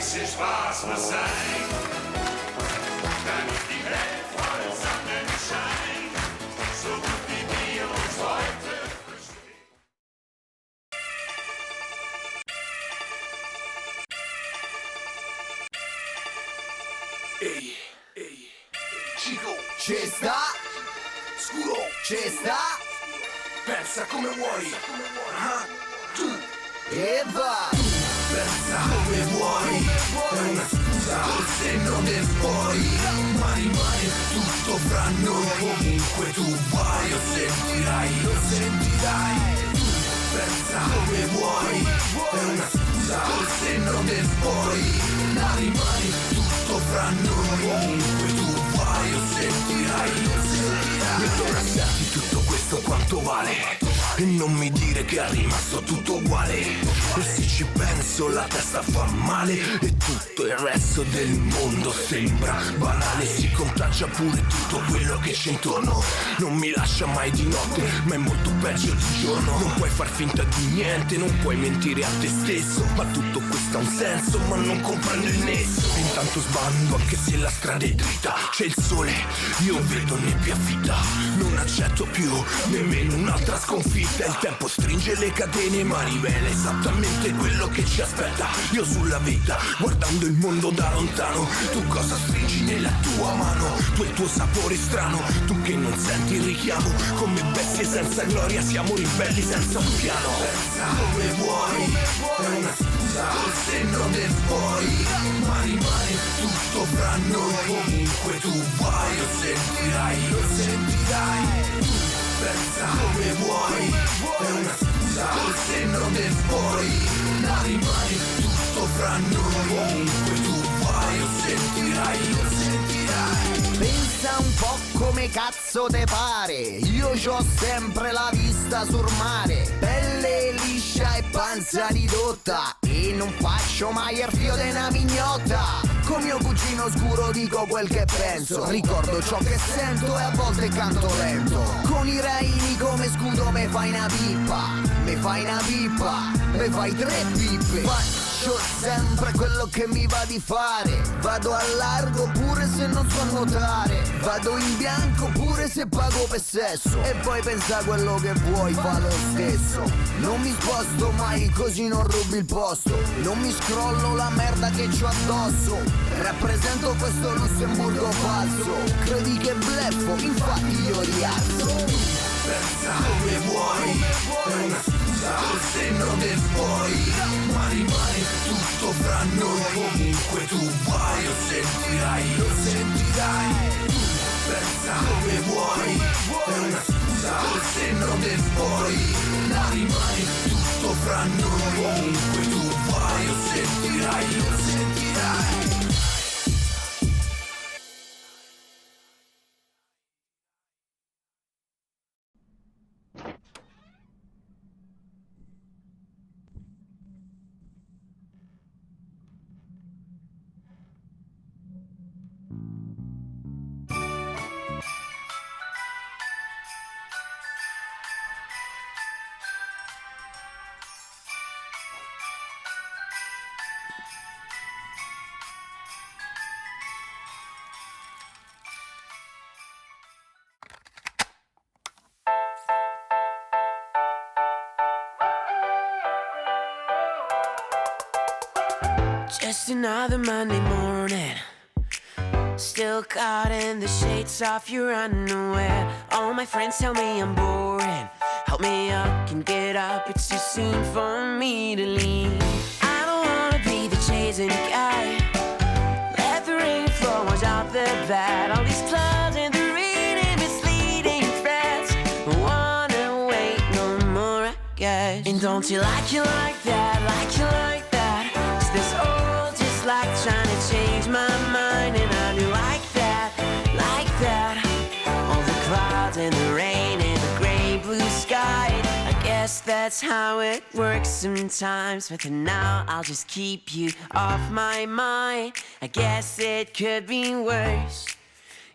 wissest, was wir sein. Dann ist die Welt voll Sonnenschein, so gut wie wir uns heute verstehen. Ehi, Chico, ci sta, scuro, ci sta, pensa come vuoi, tu, e vai, pensa come vuoi, è una scusa col senno del poi, ma rimane tutto fra noi, comunque tu vai, lo sentirai, tu, pensa come vuoi, è una scusa col senno del poi, ma rimane tutto fra noi, comunque tu vai, lo sentirai, e allora senti tutto questo quanto vale, e non mi dire che è rimasto tutto uguale, e se ci penso la testa fa male, e tutto il resto del mondo sembra banale, si contagia pure tutto quello che c'è intorno, non mi lascia mai di notte, ma è molto peggio di giorno, non puoi far finta di niente, non puoi mentire a te stesso, ma tutto questo ha un senso, ma non comprendo il nesso, e intanto sbando anche se la strada è dritta, c'è il sole, io vedo nebbia fitta, non accetto più nemmeno un'altra sconfitta, il tempo stringe le catene ma rivela esattamente quello che ci aspetta, io sulla vita guardando il mondo da lontano, tu cosa stringi nella tua mano, tu e il tuo sapore strano, tu che non senti il richiamo, come bestie senza gloria siamo ribelli senza un piano, pensa come vuoi, è una scusa col senno del poi, ma rimane tutto fra noi, comunque tu vai, lo sentirai, tu, pensa come vuoi, è una scusa col senno del poi, ma rimane tutto fra noi, comunque tu vai, lo sentirai. Pensa un po' come cazzo te pare, io c'ho sempre la vista sul mare, pelle liscia e panza ridotta, e non faccio mai il fio de una mignotta. Con mio cugino scuro dico quel che penso, ricordo ciò che sento e a volte canto lento. Con i raini come scudo me fai una pipa, me fai tre pippe. Faccio sempre quello che mi va di fare, vado a largo pure se non so nuotare, vado in bianco pure se pago per sesso, e poi pensa a quello che vuoi, fa lo stesso. Non mi sposto mai così non rubi il posto, non mi scrollo la merda che c'ho addosso, rappresento questo Lussemburgo falso, credi che bleffo, infatti io rialzo. Pensa come vuoi, è una scusa col senno del poi, ma rimane tutto fra noi, comunque tu vai, lo sentirai, tu, pensa come vuoi, è una scusa col senno del poi, ma rimane tutto fra noi, comunque tu vai, lo sentirai. Just another Monday morning, still caught in the shades of your underwear. All my friends tell me I'm boring, help me up, can get up, it's too soon for me to leave. I don't wanna be the chasing guy, let the rain flow out the bed. All these clouds and the rain and misleading threats, I wanna wait no more, I guess. And don't you like you like that, like you like that? Is this all just like trying to change my mind? And I do like that, like that. All the clouds and the rain and the gray blue sky, I guess that's how it works sometimes. But for now I'll just keep you off my mind. I guess it could be worse.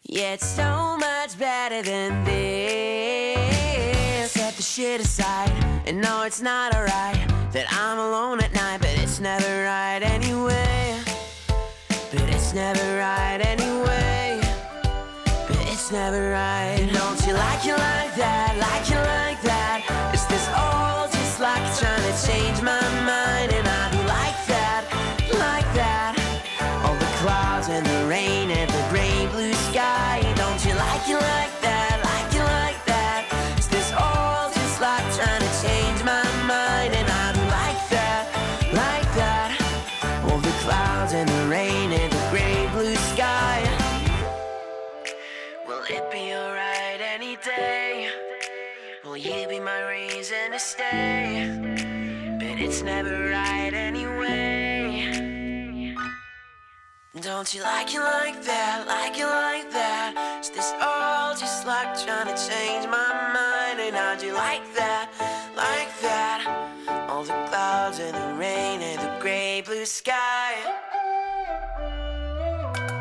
Yeah, it's so much better than this. Set the shit aside, and no, it's not alright that I'm alone at night, but it's never right anyway. never right anyway. But it's never right. Don't you like it like that, like it like that? Is this all just like trying to change my mind? And I do like that, like that. All the clouds and the rain and the gray blue sky. Don't you like it like that, like it like that? Is this all just like trying to change my mind? And I do like that, like that. All the clouds and the rain and the gray blue sky. Will it be alright any day? Will you be my reason to stay? But it's never right anyway. Don't you like it like that, like it like that? Is this all just like trying to change my mind? And how'd you like that, like that? All the clouds and the rain and the gray blue sky.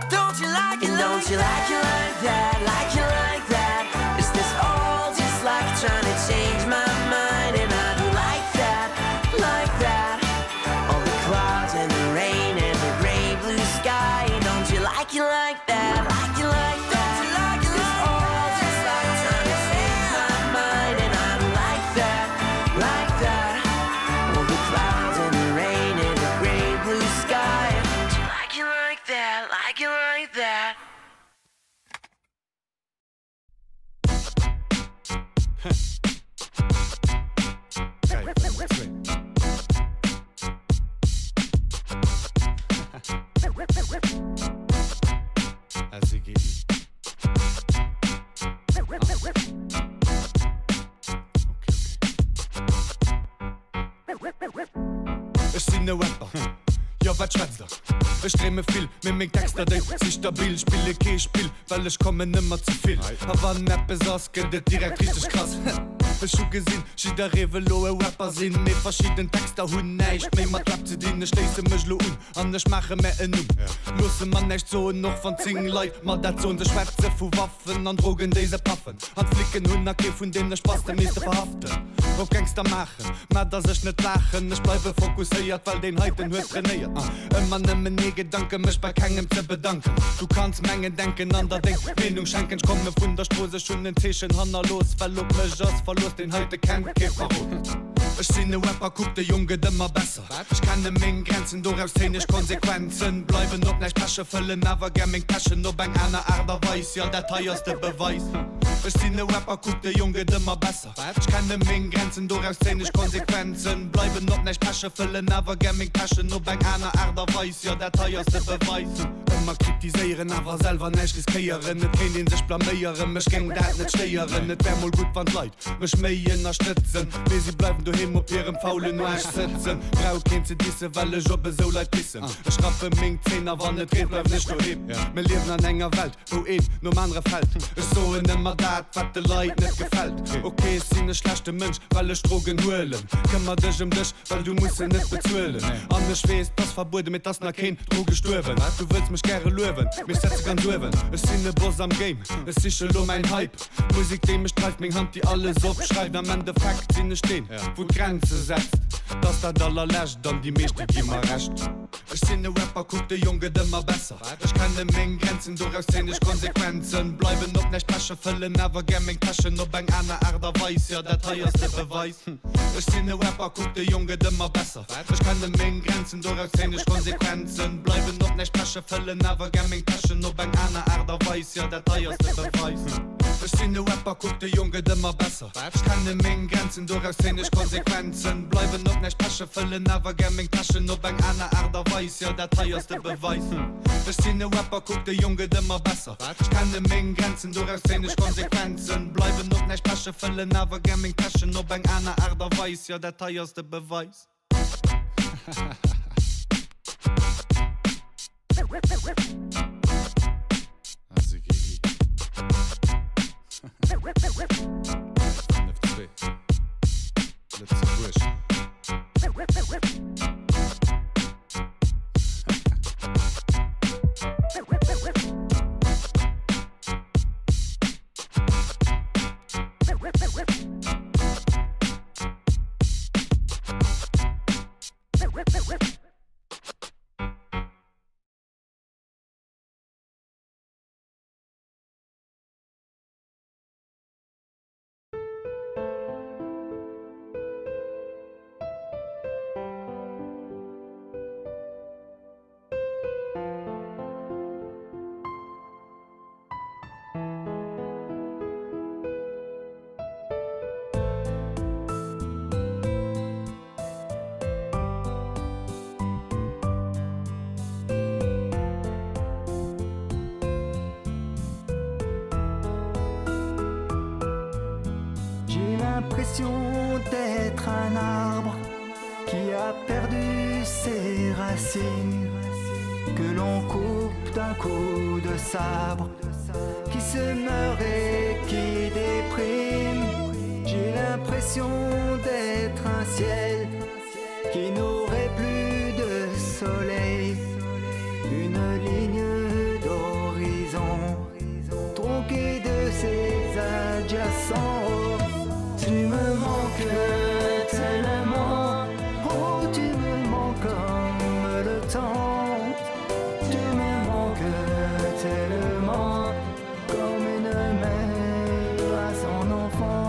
Don't you like it, don't you like it like that, like it like that? Is this all just like trying to change my mind? And I do like that, like that. All the clouds and the rain and the gray blue sky. Don't you like it like that, like it like that? Is this all just like trying to change my mind? And I do like that, like that. All the clouds and the rain and the gray blue sky. Don't you like it like that, like it like that? Ich bin ne Rapper, ja was schwätzt Ich streme viel, mit meinen Texten, die sind stabil Spiele kein Spiel, weil ich komme nimmer zu viel Aber wenn etwas ausgeht, das direkt richtig krass Ich schon gesehen, jeder Revelo Rapper sind Mit verschiedenen Texten, hun nicht Mehr mit Rap zu dienen, ich lese mich lo und ich mache mehr in Müssen man nicht so noch von 10 Leuten Mal dazu und schwätze von Waffen an Drogen, diese Paffen An Flicken, Hunde, von denen ich Spaß der meiste verhaften Auf Gangster machen, mehr dass ich nicht lachen Ich bleibe fokussiert, weil den heute hört trainiert Immer nimmer nie Gedanken, mich bei keinem zu bedanken Du kannst Mengen denken, an der Denkmeinung schenken Ich komme von der Straße, schon in Tischen, Hanna los Verlob mich aus, verlust den heute kennt Käfer Ich seh ne Rapper, guck der Junge immer besser Ich kenne meine Grenzen, daraus zähn ich Konsequenzen Bleiben ob nicht Tasche füllen, aber gern mein Taschen Ob ein einer Erde weiß, ja der teuerste Beweis Ich seh ne Rapper, guck der Junge immer besser Ich kenne meine Grenzen, daraus zähn ich Konsequenzen Bleiben ob nicht Tasche füllen, aber gern mein Taschen Ob ein einer Erde weiß, ja der teuerste Beweis Immer kritisieren, aber selber nicht riskieren Nicht kein den sich blamieren, mich ging dat nicht steuern Nicht wär mal gut von Leid, mich mehr unterstützen Wie sie bleiben daheim auf ihrem faulen Arsch sitzen Brau kennt sie diese, weil ich Jobbe so leid wissen Ich schrappe mein Zehner, wann nicht geht, bleib nicht daheim Wir leben an enger Welt, wo nur andere fällt Ich so in immer dat, was den Leid nicht gefällt Okay, ich bin ein schlechter Mensch, weil ich Drogen holen Kümmer dich dich, weil du musst sie nicht bezahlen An ich weiß, das verboten mit das nach kein Droge stören Du willst mich gerne löwen, mich setze ganz löwen Ich bin ne Boss am Game, es ist schon mein Hype Musik, die mich treibt, mein Hand, die alles abschreibt Am Endeffekt sind ich stehen, wo Grenze setzt Das der Dollar lässt, dann die meiste immer recht Ich bin ne Rapper, guck der Junge immer besser Ich kenne meine Grenzen, daraus zähn ich Konsequenzen Bleiben ob nicht Tasche füllen, aber gern mein Taschen Ob ein einer Erde weiß, ja der teuerste Beweis Ich bin ne Rapper, guck der Junge immer besser Ich kenne meine Grenzen, daraus zähn ich Konsequenzen Bleiben ob nicht Tasche füllen, aber gern mein Taschen Ob ein einer Erde weiß, ja der teuerste Beweis Ich bin ne Rapper, guck der Junge immer besser Ich kenne meine Grenzen, daraus zähn ich Konsequenzen Bleiben ob nicht Tasche füllen, aber gern mein Taschen Ob ein einer Erde weiß, ja der teuerste Beweis Ich bin ne Rapper, guck der Junge immer besser Ich kenne meine Grenzen, daraus zähn ich Konsequenzen Bleiben ob nicht Tasche füllen, aber gern mein Taschen Ob ein einer Erde weiß, ja der teuerste Beweis Also geht Letzte Bursch l'impression d'être un arbre qui a perdu ses racines, que l'on coupe d'un coup de sabre, qui se meurt et qui déprime. J'ai l'impression d'être un ciel qui n'aurait plus de soleil, une ligne d'horizon tronquée de ses adjacents. Tu me manques tellement, oh tu me manques comme le temps. Tu me manques tellement, comme une mère à son enfant.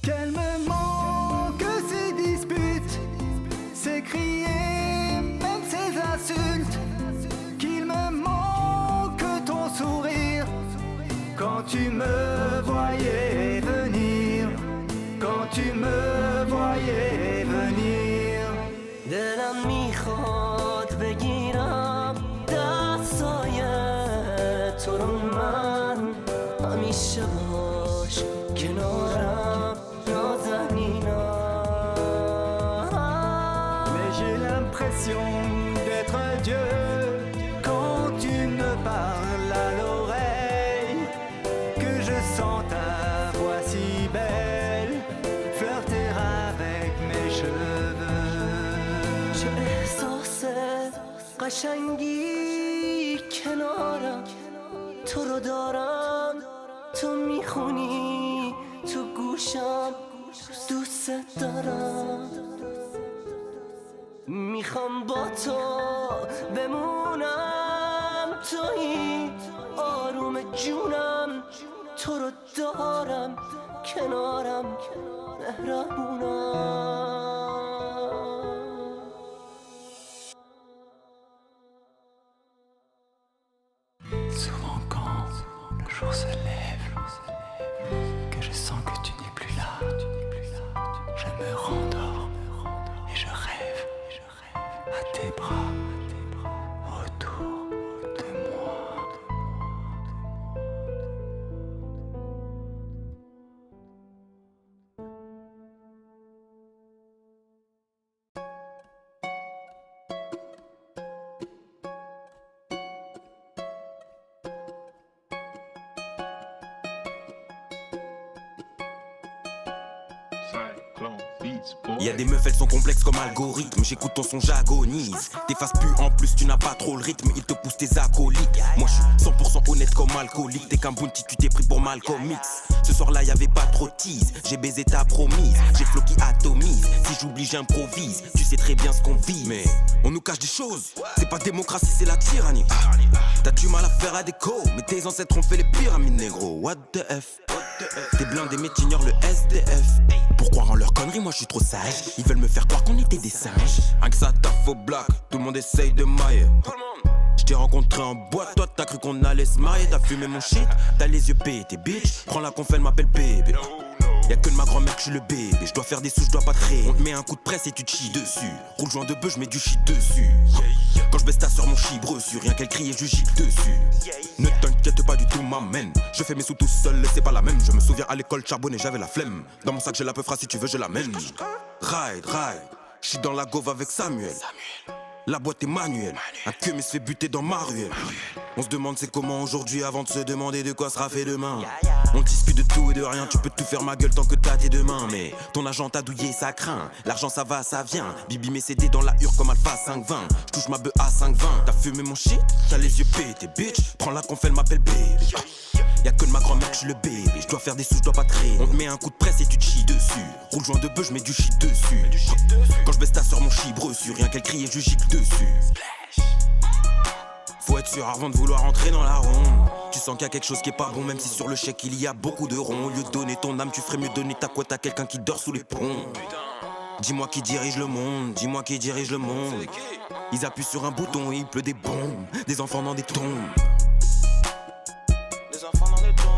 Qu'elle me manque ces disputes, ces criers, même ces insultes. Qu'il me manque ton sourire quand tu me voyais venir, quand tu me voyais venir. دلم میخواد بگیرم دستای تو رو من، همیشه باش کنارم نازنینم. Mais j'ai l'impression d'être un dieu quand tu me parles à l'oreille, que je sens ta voix si belle flirter avec mes cheveux. چه احساس قشنگی کنارم، تو رو دارم، تو میخونی تو گوشم، دوست دارم. میخوام با تو بمونم، تویی آروم جونم، تو رو دارم کنارم مهربونم. Souvent quand le jour se lève, que je sens que tu n'es plus là, je me rendors et je rêve à tes bras autour de moi. Y'a des meufs, elles sont complexes comme algorithme. J'écoute ton son, j'agonise. T'effaces plus, en plus tu n'as pas trop le rythme. Il te pousse tes acolytes. Moi je suis 100% honnête comme alcoolique. T'es qu'un bounty, tu t'es pris pour Malcolm X. Ce soir là y'avait pas trop de tease. J'ai baisé ta promise, j'ai le flow qui atomise. Si j'oublie j'improvise, tu sais très bien ce qu'on vit. Mais on nous cache des choses, c'est pas démocratie, c'est la tyrannie. T'as du mal à faire à déco, mais tes ancêtres ont fait les pyramides négro. What the F? T'es blindé mais t'ignores le SDF. Pour croire en leurs conneries, moi je suis trop sage. Ils veulent me faire croire qu'on était des singes. Rien que ça, t'as faux black, tout le monde essaye de mailler. J't'ai rencontré en boîte, toi t'as cru qu'on allait se marier. T'as fumé mon shit, t'as les yeux pétés, bitch. Prends la conf, elle m'appelle bébé. Y'a que de ma grand-mère que je suis le bébé. Je dois faire des sous, je dois pas traîner. On te met un coup de presse et tu te chies dessus. Roule joint de bœuf, je mets du shit dessus. Quand je baisse ta soeur, mon chibre sur rien qu'elle crie et je gicle dessus. Ne t'inquiète pas du tout, ma mène. Je fais mes sous tout seul, c'est pas la même. Je me souviens à l'école charbonné, j'avais la flemme. Dans mon sac j'ai la peufra, si tu veux je l'amène. Ride, j'suis dans la gauve avec Samuel. La boîte est manuelle, un queue mais se fait buter dans ma ruelle. On se demande c'est comment aujourd'hui avant de se demander de quoi sera fait demain. On discute de tout et de rien, tu peux tout faire ma gueule tant que t'as tes deux mains. Mais ton agent t'a douillé, ça craint, l'argent ça va, ça vient. Bibi mes CD dans la hure comme Alpha 520. J'touche ma bœuf à 520. T'as fumé mon shit, t'as les yeux pétés, bitch. Prends la conf, elle m'appelle bébé. Y'a que de ma grand-mère que je suis le bébé. Je dois faire des sous, je dois pas traîner. On te met un coup de presse et tu te chies dessus. Roule joint de bœuf, je mets du shit dessus. Quand je baisse ta soeur, mon chibre sur rien qu'elle crie et je gicle dessus. Faut être sûr avant de vouloir entrer dans la ronde. Tu sens qu'il y a quelque chose qui est pas bon, même si sur le chèque il y a beaucoup de ronds. Au lieu de donner ton âme, tu ferais mieux donner ta couette à quelqu'un qui dort sous les ponts. Dis-moi qui dirige le monde, dis-moi qui dirige le monde. Ils appuient sur un bouton et il pleut des bombes. Des enfants dans des tombes. Des enfants dans des tombes.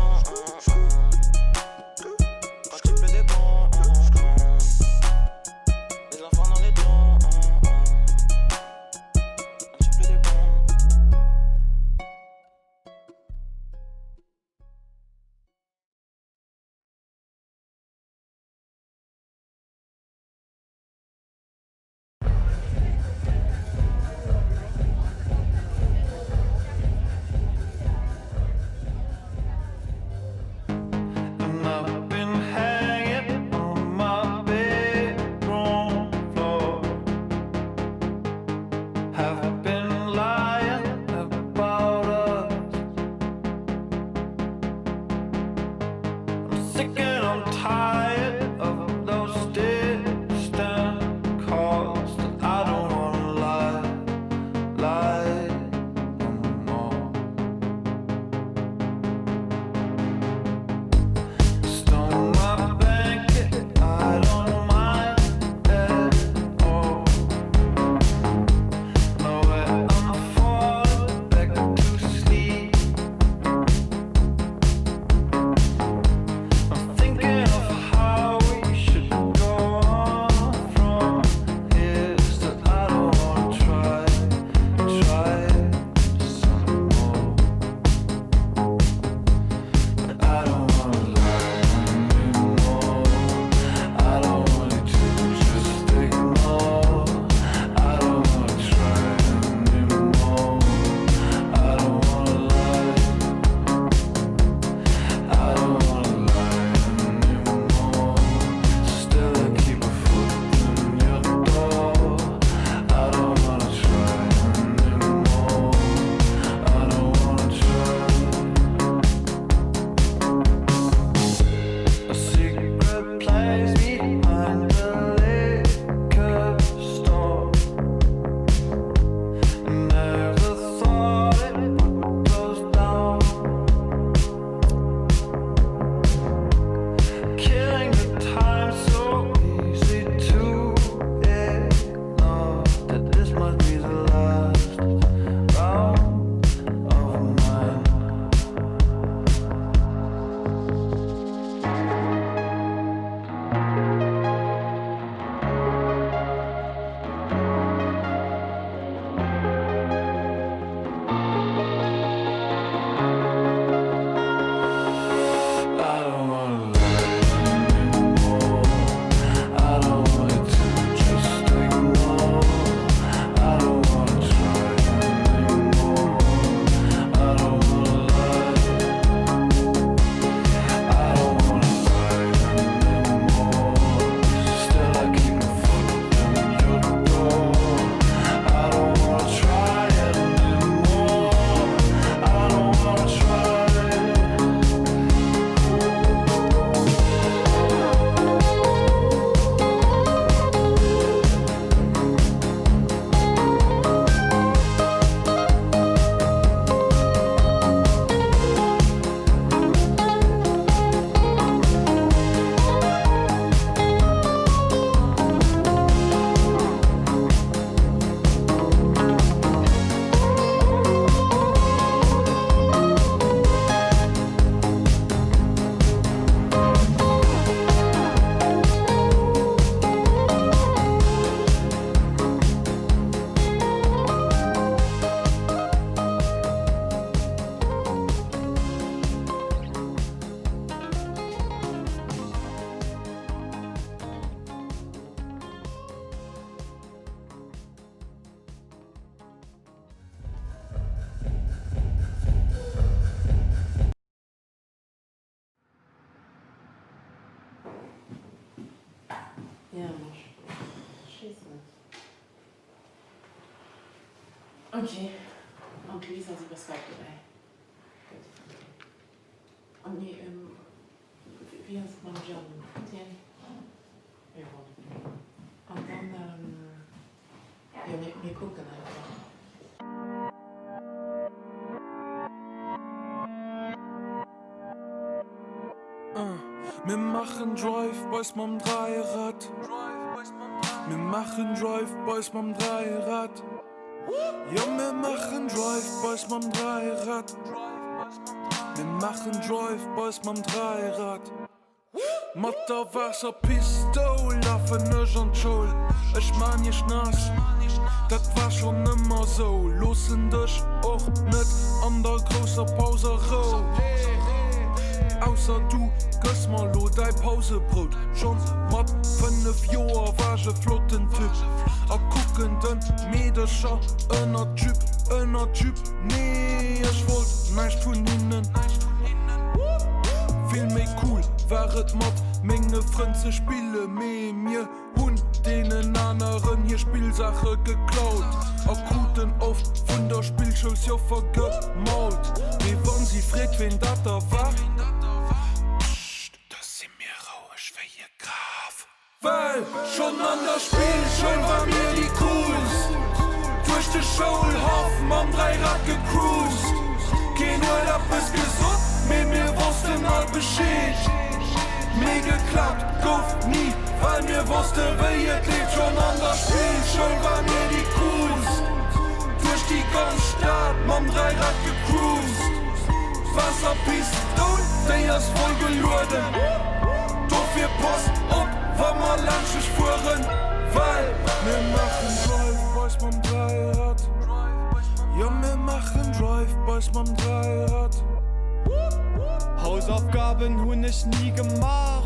Ja, scheiße. Okay. Und Lisa, sie was sagt dabei? Und nee, wie heißt man John? Den? Ja. Und dann, ja, wir gucken einfach. Wir machen Drive-Bys mit dem Dreirad. Wir machen Drive-Bys mit dem Dreirad. Ja, wir machen Drive-Bys mit dem Dreirad. Wir machen Drive-Bys mit dem Dreirad. Mit der Wasserpistole laufen nicht an die Schule. Ich mein nicht nass, das war schon immer so. Losen dich auch nicht an der großen Pause raus. Außer du gehst mal lo dein Pausebrot. Schon mat 5 Joer war ich flotten Typ. A guckenden Medischer, einer Typ. Nee, ich wollt nicht von ihnen. Viel mehr cool wäret mat Menge Frenze spiele me mir hun denen anderen hier Spielsache geklaut. Akuten oft von der Spielschuld ja vergemaut. Wie wann sie fragt, wen dat da war? Weil schon an der Spielschule war mir die Cruise. Durch die Schulhof am Dreirad gecruised. Kein Urlaub ist gesund, mit mir wussten all Bescheid. Mir geklappt, guft nie, weil mir wusste, wie es lebt. Schon an der Spielschule war mir die Cruise. Durch die ganze Stadt am Dreirad gecruised. Wasserpistole, der ist voll geluden. Doch wir Post und wenn wir langschig fuhren, weil wir machen Drive-Bys mit dem Dreirad. Ja, wir machen Drive-Bys mit dem Dreirad. Hausaufgaben hun ich nie gemacht.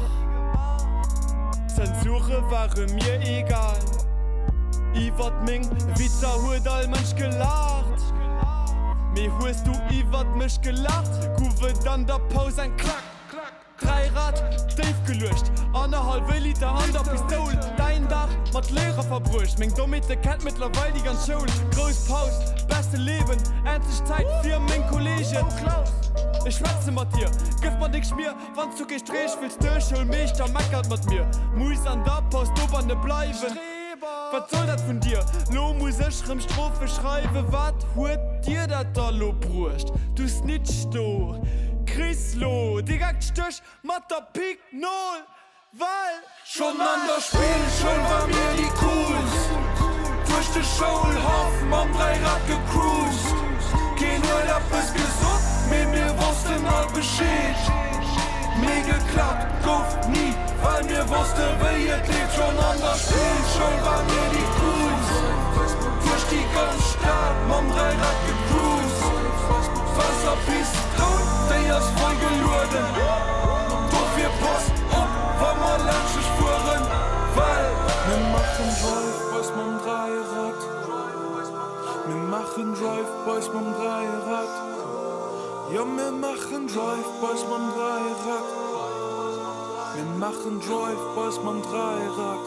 Zensure waren mir egal. Iwwer Ming, Witzer huet all Mensch gelacht. Me huest du iwwer mich gelacht? Kuwe dann der Pause ein Klack. Dreirad, Dave gelöscht, 1,5 Liter an der Pistole. Dein Dach mat Lehrer verbrucht. Meng Domite kennt mittlerweile die ganz Schule. Groß Paus, beste Leben, endlich Zeit für mein Kollegen. Ich schwätze mit dir, gib mir dich mir, wann du gehst dreh, willst du schon mich, da meckert mit mir. Muss an der Post oberne bleiben. Was soll das von dir? Lo muss ich im Strophe schreiben, wat huet dir dat da lo brucht? Du snitcht do. Chrislo, direkt Stich, Matter Pik 0, weil schon an der Spielschule war mir die Cruise. Durch die Schulhof am Dreirad gecruised. Kein Urlaub ist gesund, mit mir wussten all Bescheid. Mir geklappt, guft nie, weil mir wusste, wie es lebt. Schon an der Spielschule war mir die Cruise. Durch die ganze Stadt am Dreirad gecruised. Wasserpistole, der ist voll geluden. Doch wir Post und wenn wir langschig fuhren, weil wir machen Drive-Bys mit dem Dreirad. Wir machen Drive-Bys mit dem Dreirad. Ja, wir machen Drive-Bys mit dem Dreirad. Wir machen Drive-Bys mit dem Dreirad.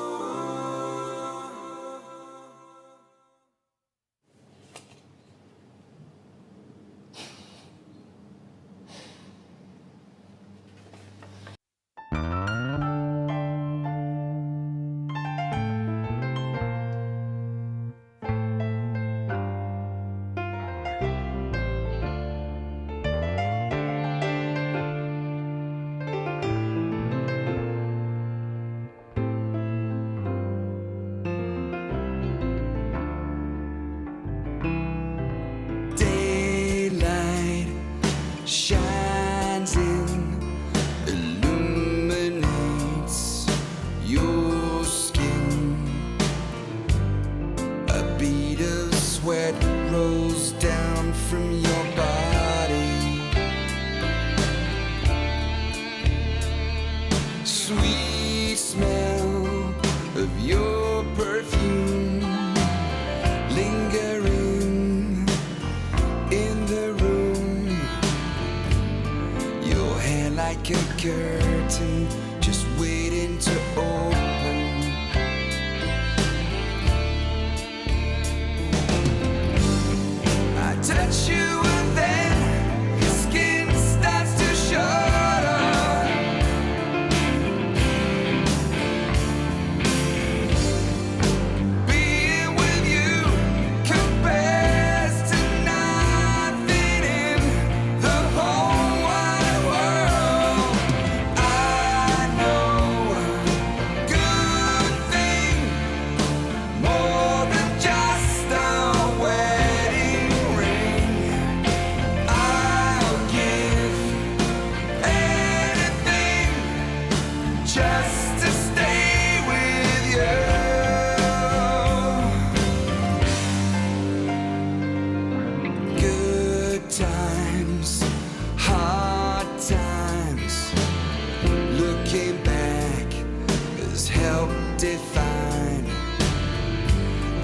define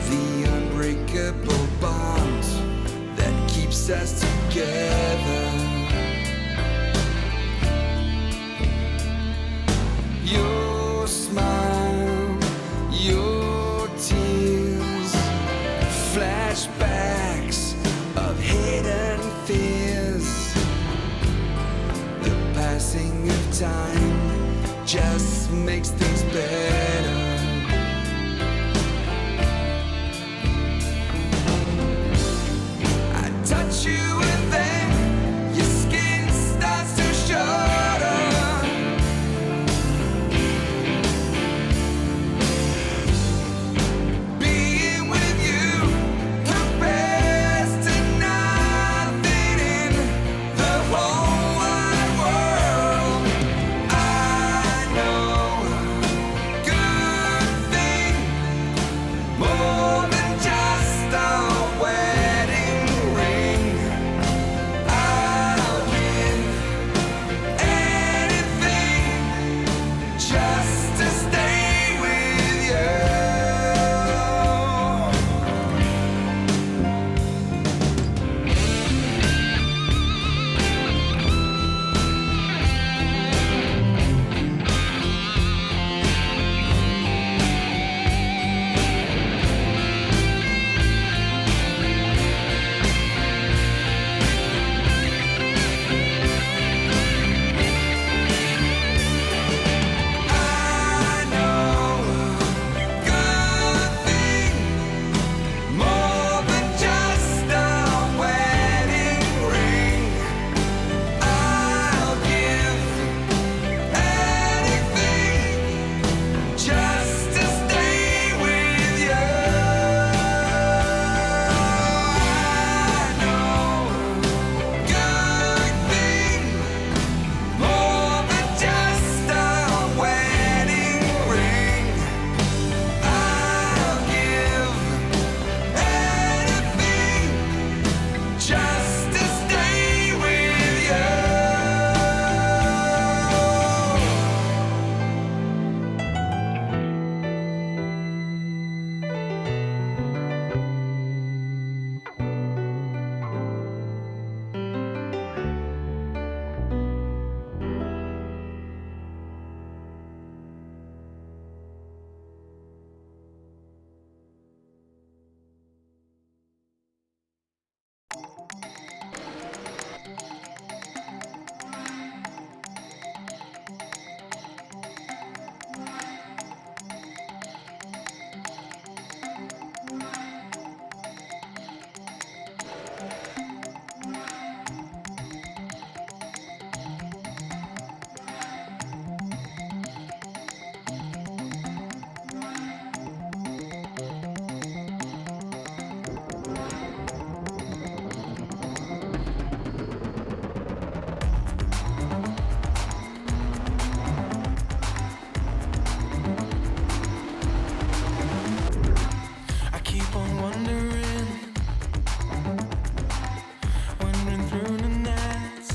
the unbreakable bond that keeps us together. Your smile, your tears, flashbacks of hidden fears. The passing of time just makes things better. I touch you and then your skin starts to shudder. Being with you compares to nothing in the whole wide world. I know a good thing, more than just a wedding ring. I'll give anything just to stay with you. I know a good thing, more than just a wedding ring. I'll give anything just to stay with you. I know a good thing, more than just a wedding ring. I'll give anything just to stay with you. I keep on wondering through the nights,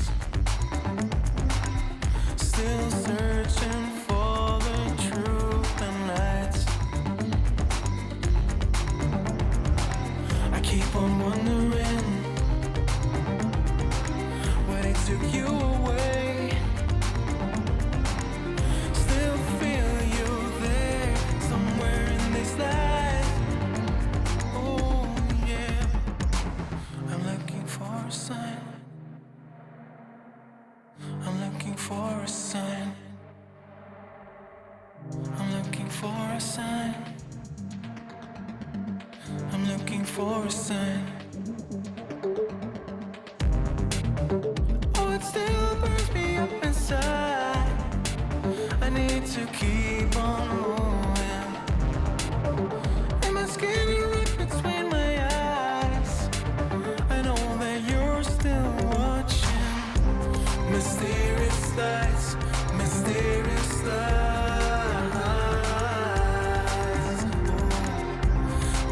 still searching for the truth and lights. I keep on wondering where they took you away. Still feel you there somewhere in this life. Oh yeah, I'm looking for a sign. I'm looking for a sign. I'm looking for a sign. I'm looking for a sign. Oh, it still burns me up inside. I need to keep on moving. And my skin right between my eyes. I know that you're still watching. Mysterious lights, mysterious lights. Ooh.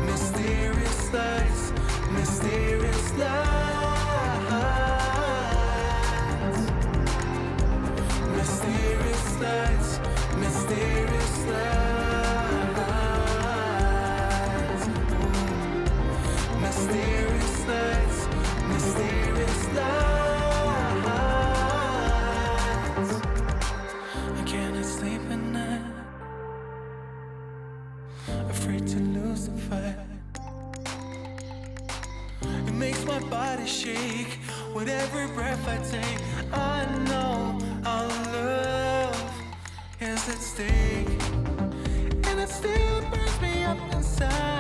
Mysterious lights, mysterious lights. Mysterious lights, mysterious afraid to lose the fight. It makes my body shake with every breath I take. I know our love is at stake, and it still burns me up inside.